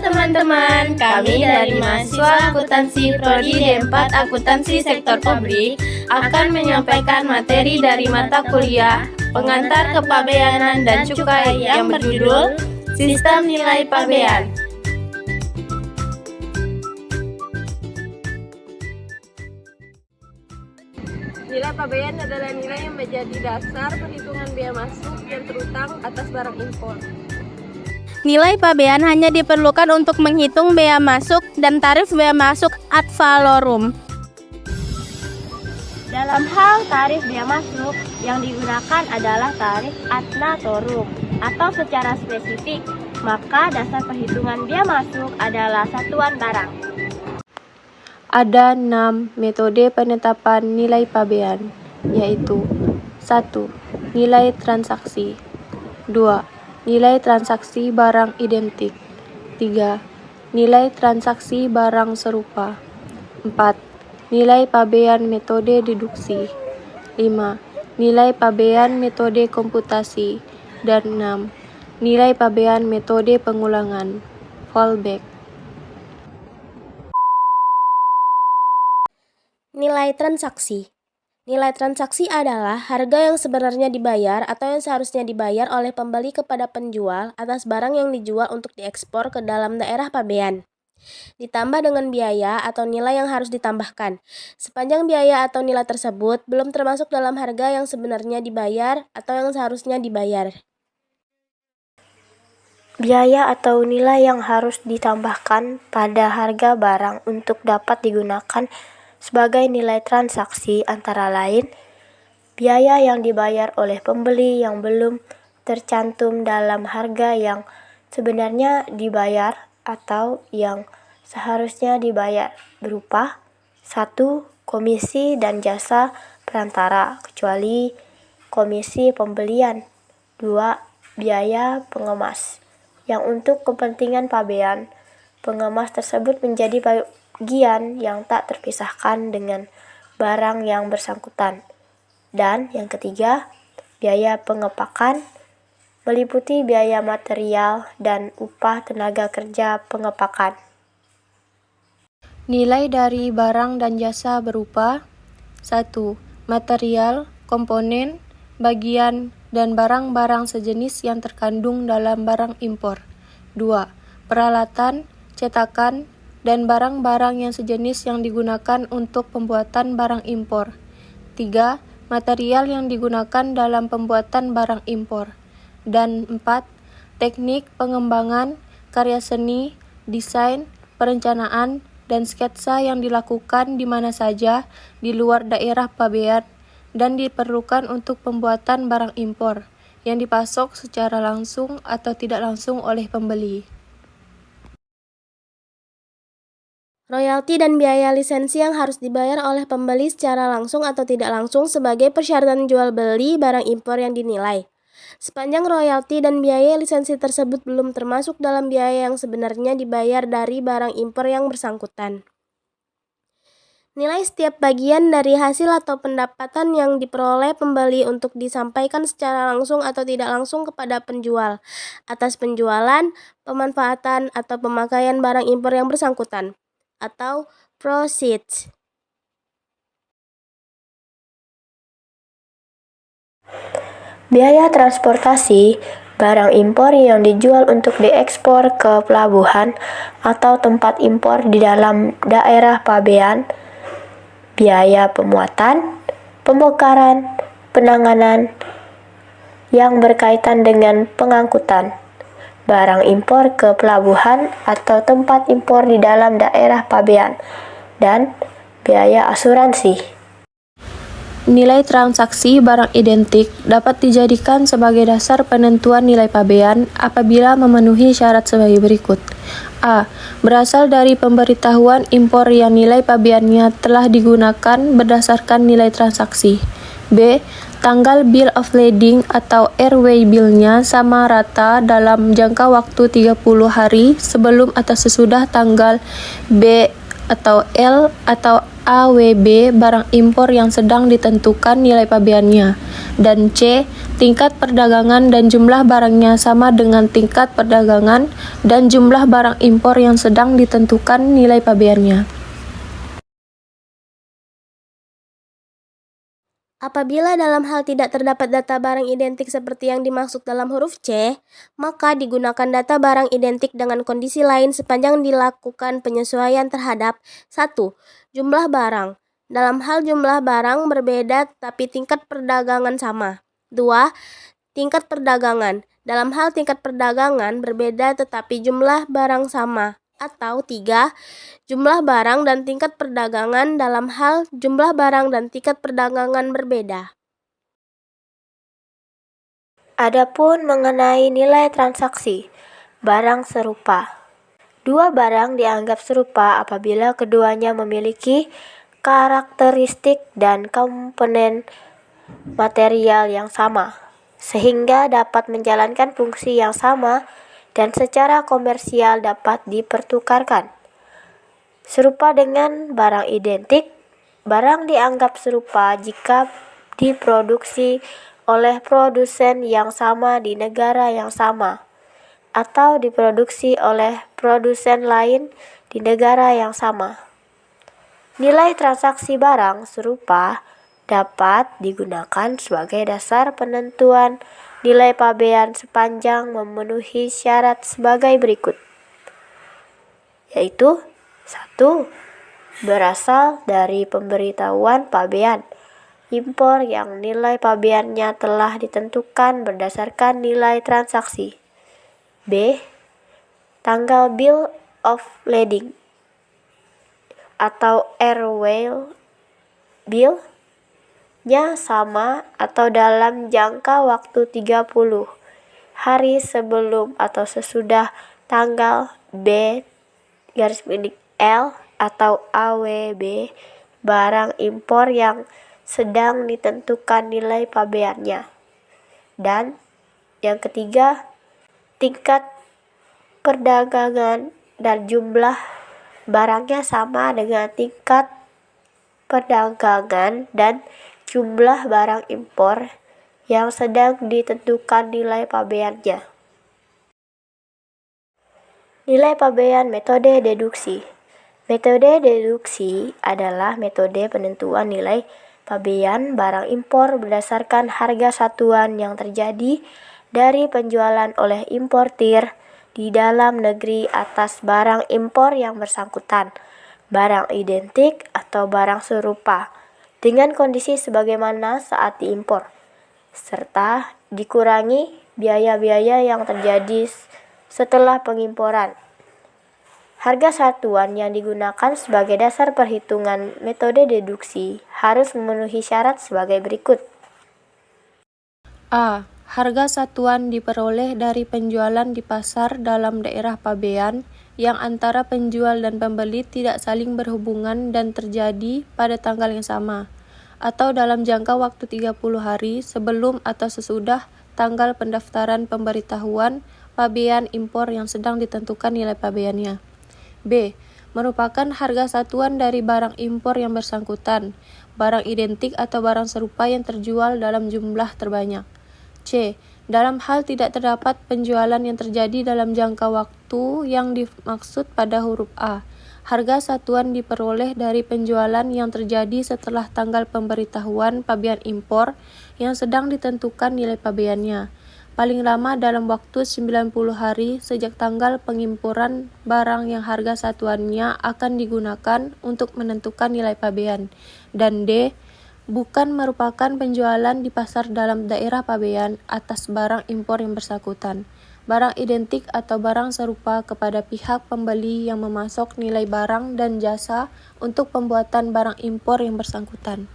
teman-teman, kami dari mahasiswa akuntansi Prodi D4 Akuntansi Sektor Publik akan menyampaikan materi dari mata kuliah pengantar kepabeanan dan cukai yang berjudul Sistem Nilai Pabean. Nilai pabean adalah nilai yang menjadi dasar perhitungan biaya masuk yang terutang atas barang impor. Nilai pabean hanya diperlukan untuk menghitung bea masuk dan tarif bea masuk ad valorem. Dalam hal tarif bea masuk, yang digunakan adalah tarif ad naturum atau secara spesifik, maka dasar perhitungan bea masuk adalah satuan barang. Ada 6 metode penetapan nilai pabean, yaitu 1. Nilai transaksi 2. Nilai transaksi barang identik 3. Nilai transaksi barang serupa 4. Nilai pabean metode deduksi 5. Nilai pabean metode komputasi dan 6. Nilai pabean metode pengulangan fallback. Nilai transaksi. Nilai transaksi adalah harga yang sebenarnya dibayar atau yang seharusnya dibayar oleh pembeli kepada penjual atas barang yang dijual untuk diekspor ke dalam daerah pabean, ditambah dengan biaya atau nilai yang harus ditambahkan. Sepanjang biaya atau nilai tersebut belum termasuk dalam harga yang sebenarnya dibayar atau yang seharusnya dibayar. Biaya atau nilai yang harus ditambahkan pada harga barang untuk dapat digunakan sebagai nilai transaksi antara lain, biaya yang dibayar oleh pembeli yang belum tercantum dalam harga yang sebenarnya dibayar atau yang seharusnya dibayar berupa 1. Komisi dan jasa perantara kecuali komisi pembelian 2. Biaya pengemas yang untuk kepentingan pabean, pengemas tersebut menjadi bagian yang tak terpisahkan dengan barang yang bersangkutan. Dan yang ketiga, biaya pengepakan meliputi biaya material dan upah tenaga kerja pengepakan. Nilai dari barang dan jasa berupa 1. Material, komponen, bagian, dan barang-barang sejenis yang terkandung dalam barang impor 2. Peralatan, cetakan, dan barang-barang yang sejenis yang digunakan untuk pembuatan barang impor 3. Material yang digunakan dalam pembuatan barang impor dan 4. Teknik pengembangan, karya seni, desain, perencanaan, dan sketsa yang dilakukan di mana saja di luar daerah pabean dan diperlukan untuk pembuatan barang impor yang dipasok secara langsung atau tidak langsung oleh pembeli. Royalti dan biaya lisensi yang harus dibayar oleh pembeli secara langsung atau tidak langsung sebagai persyaratan jual beli barang impor yang dinilai. Sepanjang royalti dan biaya lisensi tersebut belum termasuk dalam biaya yang sebenarnya dibayar dari barang impor yang bersangkutan. Nilai setiap bagian dari hasil atau pendapatan yang diperoleh pembeli untuk disampaikan secara langsung atau tidak langsung kepada penjual atas penjualan, pemanfaatan, atau pemakaian barang impor yang bersangkutan atau proceeds. Biaya transportasi barang impor yang dijual untuk diekspor ke pelabuhan atau tempat impor di dalam daerah pabean, biaya pemuatan, pembongkaran, penanganan yang berkaitan dengan pengangkutan barang impor ke pelabuhan atau tempat impor di dalam daerah pabean, dan biaya asuransi. Nilai transaksi barang identik dapat dijadikan sebagai dasar penentuan nilai pabean apabila memenuhi syarat sebagai berikut. A. Berasal dari pemberitahuan impor yang nilai pabeannya telah digunakan berdasarkan nilai transaksi. B. Tanggal bill of lading atau airway bill-nya sama rata dalam jangka waktu 30 hari sebelum atau sesudah tanggal B atau L atau AWB barang impor yang sedang ditentukan nilai pabeannya, dan C. tingkat perdagangan dan jumlah barangnya sama dengan tingkat perdagangan dan jumlah barang impor yang sedang ditentukan nilai pabeannya. Apabila dalam hal tidak terdapat data barang identik seperti yang dimaksud dalam huruf C, maka digunakan data barang identik dengan kondisi lain sepanjang dilakukan penyesuaian terhadap 1. Jumlah barang. Dalam hal jumlah barang berbeda tapi tingkat perdagangan sama. 2. Tingkat perdagangan. Dalam hal tingkat perdagangan berbeda tetapi jumlah barang sama. Atau 3. Jumlah barang dan tingkat perdagangan dalam hal jumlah barang dan tingkat perdagangan berbeda. Adapun mengenai nilai transaksi barang serupa. Dua barang dianggap serupa apabila keduanya memiliki karakteristik dan komponen material yang sama, sehingga dapat menjalankan fungsi yang sama dan secara komersial dapat dipertukarkan. Serupa dengan barang identik, barang dianggap serupa jika diproduksi oleh produsen yang sama di negara yang sama, atau diproduksi oleh produsen lain di negara yang sama. Nilai transaksi barang serupa dapat digunakan sebagai dasar penentuan nilai pabean sepanjang memenuhi syarat sebagai berikut, yaitu 1. Berasal dari pemberitahuan pabean impor yang nilai pabeannya telah ditentukan berdasarkan nilai transaksi. B. Tanggal bill of lading atau airwheel bill nya sama atau dalam jangka waktu 30 hari sebelum atau sesudah tanggal B_L atau AWB barang impor yang sedang ditentukan nilai pabeannya. Dan yang ketiga, tingkat perdagangan dan jumlah barangnya sama dengan tingkat perdagangan dan jumlah barang impor yang sedang ditentukan nilai pabeannya. Nilai pabean metode deduksi. Metode deduksi adalah metode penentuan nilai pabean barang impor berdasarkan harga satuan yang terjadi dari penjualan oleh importir di dalam negeri atas barang impor yang bersangkutan, barang identik atau barang serupa, dengan kondisi sebagaimana saat diimpor, serta dikurangi biaya-biaya yang terjadi setelah pengimporan. Harga satuan yang digunakan sebagai dasar perhitungan metode deduksi harus memenuhi syarat sebagai berikut. A. Harga satuan diperoleh dari penjualan di pasar dalam daerah pabean yang antara penjual dan pembeli tidak saling berhubungan dan terjadi pada tanggal yang sama, atau dalam jangka waktu 30 hari sebelum atau sesudah tanggal pendaftaran pemberitahuan pabean impor yang sedang ditentukan nilai pabeannya. B. Merupakan harga satuan dari barang impor yang bersangkutan, barang identik atau barang serupa yang terjual dalam jumlah terbanyak. C. Dalam hal tidak terdapat penjualan yang terjadi dalam jangka waktu yang dimaksud pada huruf A, harga satuan diperoleh dari penjualan yang terjadi setelah tanggal pemberitahuan pabean impor yang sedang ditentukan nilai pabeannya, paling lama dalam waktu 90 hari sejak tanggal pengimporan barang yang harga satuannya akan digunakan untuk menentukan nilai pabean. Dan D. Bukan merupakan penjualan di pasar dalam daerah pabean atas barang impor yang bersangkutan, barang identik atau barang serupa kepada pihak pembeli yang memasok nilai barang dan jasa untuk pembuatan barang impor yang bersangkutan.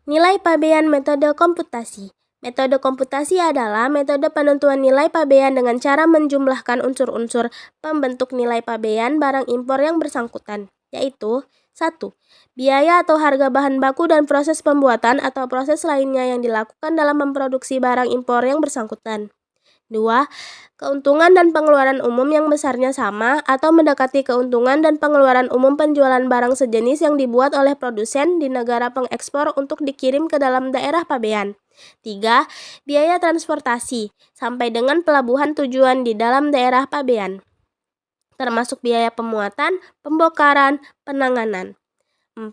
Nilai pabean metode komputasi. Metode komputasi adalah metode penentuan nilai pabean dengan cara menjumlahkan unsur-unsur pembentuk nilai pabean barang impor yang bersangkutan, yaitu 1. Biaya atau harga bahan baku dan proses pembuatan atau proses lainnya yang dilakukan dalam memproduksi barang impor yang bersangkutan. 2. Keuntungan dan pengeluaran umum yang besarnya sama atau mendekati keuntungan dan pengeluaran umum penjualan barang sejenis yang dibuat oleh produsen di negara pengekspor untuk dikirim ke dalam daerah pabean. 3. Biaya transportasi sampai dengan pelabuhan tujuan di dalam daerah pabean, termasuk biaya pemuatan, pembongkaran, penanganan. 4.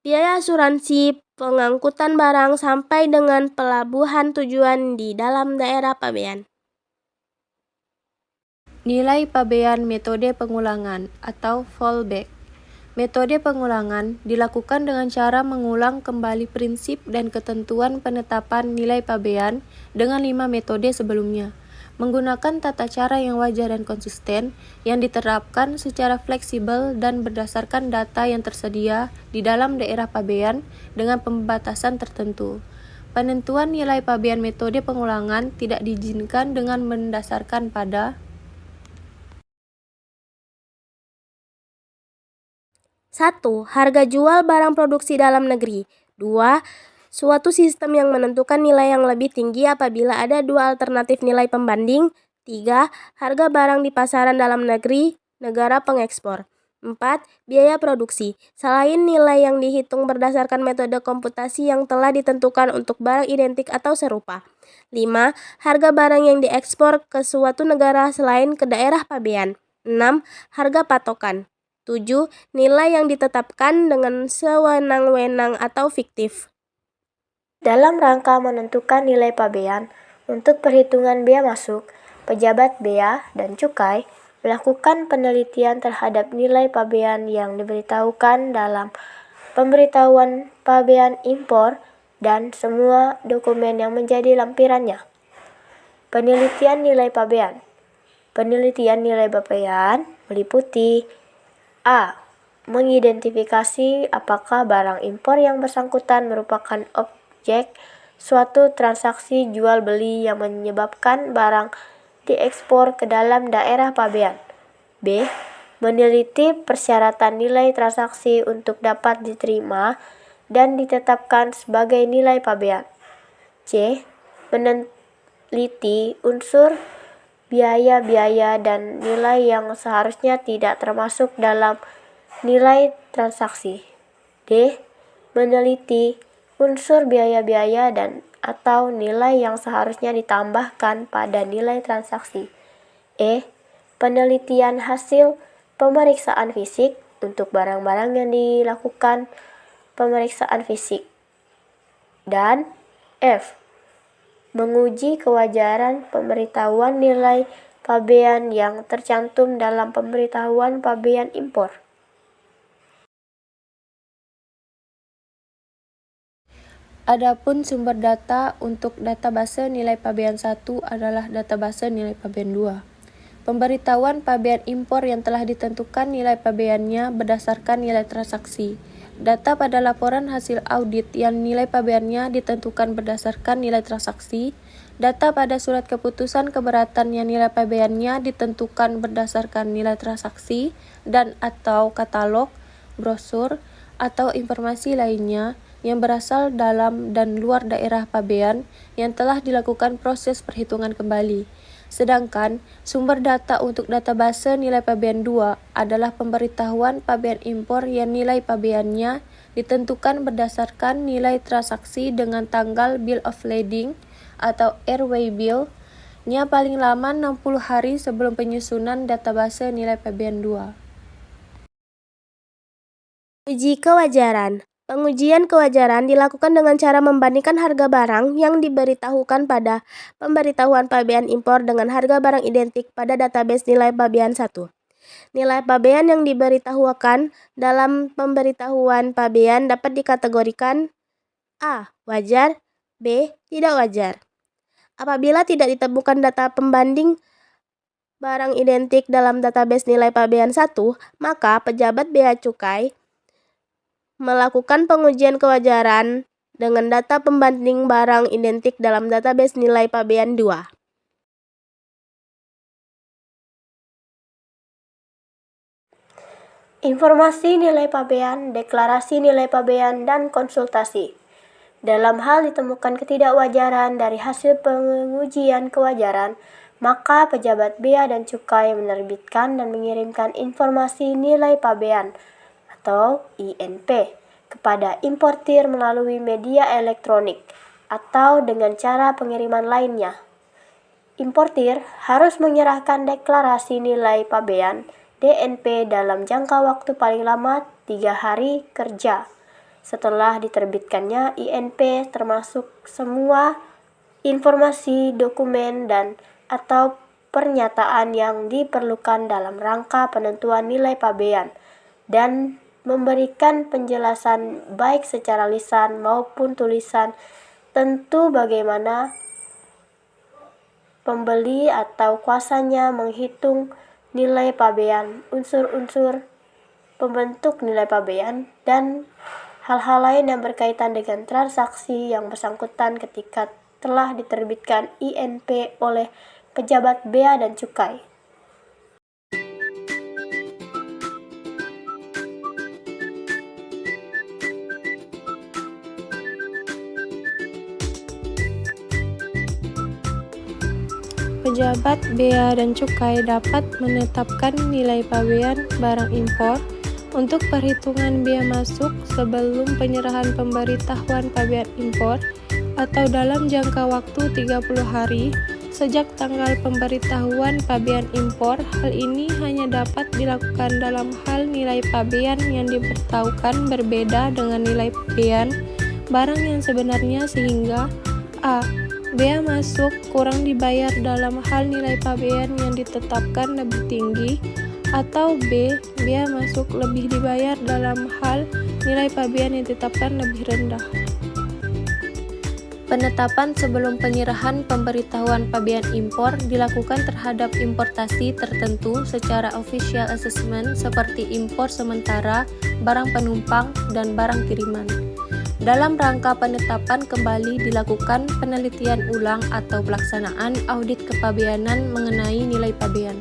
Biaya asuransi pengangkutan barang sampai dengan pelabuhan tujuan di dalam daerah pabean. Nilai pabean metode pengulangan atau fallback. Metode pengulangan dilakukan dengan cara mengulang kembali prinsip dan ketentuan penetapan nilai pabean dengan 5 metode sebelumnya, menggunakan tata cara yang wajar dan konsisten yang diterapkan secara fleksibel dan berdasarkan data yang tersedia di dalam daerah pabean dengan pembatasan tertentu. Penentuan nilai pabean metode pengulangan tidak diizinkan dengan mendasarkan pada 1. Harga jual barang produksi dalam negeri. 2. Suatu sistem yang menentukan nilai yang lebih tinggi apabila ada dua alternatif nilai pembanding. 3. Harga barang di pasaran dalam negeri, negara pengekspor. 4. Biaya produksi. Selain nilai yang dihitung berdasarkan metode komputasi yang telah ditentukan untuk barang identik atau serupa. 5. Harga barang yang diekspor ke suatu negara selain ke daerah pabean. 6. Harga patokan. 7. Nilai yang ditetapkan dengan sewenang-wenang atau fiktif. Dalam rangka menentukan nilai pabean untuk perhitungan bea masuk, pejabat bea dan cukai melakukan penelitian terhadap nilai pabean yang diberitahukan dalam pemberitahuan pabean impor dan semua dokumen yang menjadi lampirannya. Penelitian nilai pabean. Penelitian nilai pabean meliputi A. Mengidentifikasi apakah barang impor yang bersangkutan merupakan objek suatu transaksi jual-beli yang menyebabkan barang diekspor ke dalam daerah pabean. B. Meneliti persyaratan nilai transaksi untuk dapat diterima dan ditetapkan sebagai nilai pabean. C. Meneliti unsur biaya-biaya dan nilai yang seharusnya tidak termasuk dalam nilai transaksi. D. Meneliti unsur biaya-biaya dan atau nilai yang seharusnya ditambahkan pada nilai transaksi. E. Penelitian hasil pemeriksaan fisik untuk barang-barang yang dilakukan pemeriksaan fisik. Dan F. Menguji kewajaran pemberitahuan nilai pabean yang tercantum dalam pemberitahuan pabean impor. Adapun sumber data untuk database nilai pabean 1 adalah database nilai pabean 2. Pemberitahuan pabean impor yang telah ditentukan nilai pabeannya berdasarkan nilai transaksi. Data pada laporan hasil audit yang nilai pabeannya ditentukan berdasarkan nilai transaksi. Data pada surat keputusan keberatan yang nilai pabeannya ditentukan berdasarkan nilai transaksi dan atau katalog, brosur, atau informasi lainnya yang berasal dalam dan luar daerah pabean yang telah dilakukan proses perhitungan kembali. Sedangkan sumber data untuk database nilai pabean 2 adalah pemberitahuan pabean impor yang nilai pabeannya ditentukan berdasarkan nilai transaksi dengan tanggal bill of lading atau airway bill-nya paling lama 60 hari sebelum penyusunan database nilai pabean 2. Uji kewajaran. Pengujian kewajaran dilakukan dengan cara membandingkan harga barang yang diberitahukan pada pemberitahuan pabean impor dengan harga barang identik pada database nilai pabean 1. Nilai pabean yang diberitahukan dalam pemberitahuan pabean dapat dikategorikan A. Wajar, B. Tidak wajar. Apabila tidak ditemukan data pembanding barang identik dalam database nilai pabean 1, maka pejabat bea cukai melakukan pengujian kewajaran dengan data pembanding barang identik dalam database nilai pabean 2. Informasi nilai pabean, deklarasi nilai pabean, dan konsultasi. Dalam hal ditemukan ketidakwajaran dari hasil pengujian kewajaran, maka pejabat bea dan cukai menerbitkan dan mengirimkan informasi nilai pabean atau INP kepada importir melalui media elektronik atau dengan cara pengiriman lainnya. Importir harus menyerahkan deklarasi nilai pabean DNP dalam jangka waktu paling lama 3 hari kerja setelah diterbitkannya INP, termasuk semua informasi, dokumen, dan atau pernyataan yang diperlukan dalam rangka penentuan nilai pabean dan memberikan penjelasan baik secara lisan maupun tulisan tentu bagaimana pembeli atau kuasanya menghitung nilai pabean, unsur-unsur pembentuk nilai pabean, dan hal-hal lain yang berkaitan dengan transaksi yang bersangkutan ketika telah diterbitkan INP oleh pejabat bea dan cukai. Pejabat bea dan cukai dapat menetapkan nilai pabean barang impor untuk perhitungan bea masuk sebelum penyerahan pemberitahuan pabean impor atau dalam jangka waktu 30 hari sejak tanggal pemberitahuan pabean impor. Hal ini hanya dapat dilakukan dalam hal nilai pabean yang diberitahukan berbeda dengan nilai pabean barang yang sebenarnya sehingga a. Bea masuk kurang dibayar dalam hal nilai pabean yang ditetapkan lebih tinggi, atau B. Bea masuk lebih dibayar dalam hal nilai pabean yang ditetapkan lebih rendah. Penetapan sebelum penyerahan pemberitahuan pabean impor dilakukan terhadap importasi tertentu secara official assessment seperti impor sementara, barang penumpang, dan barang kiriman. Dalam rangka penetapan kembali dilakukan penelitian ulang atau pelaksanaan audit kepabeanan mengenai nilai pabean.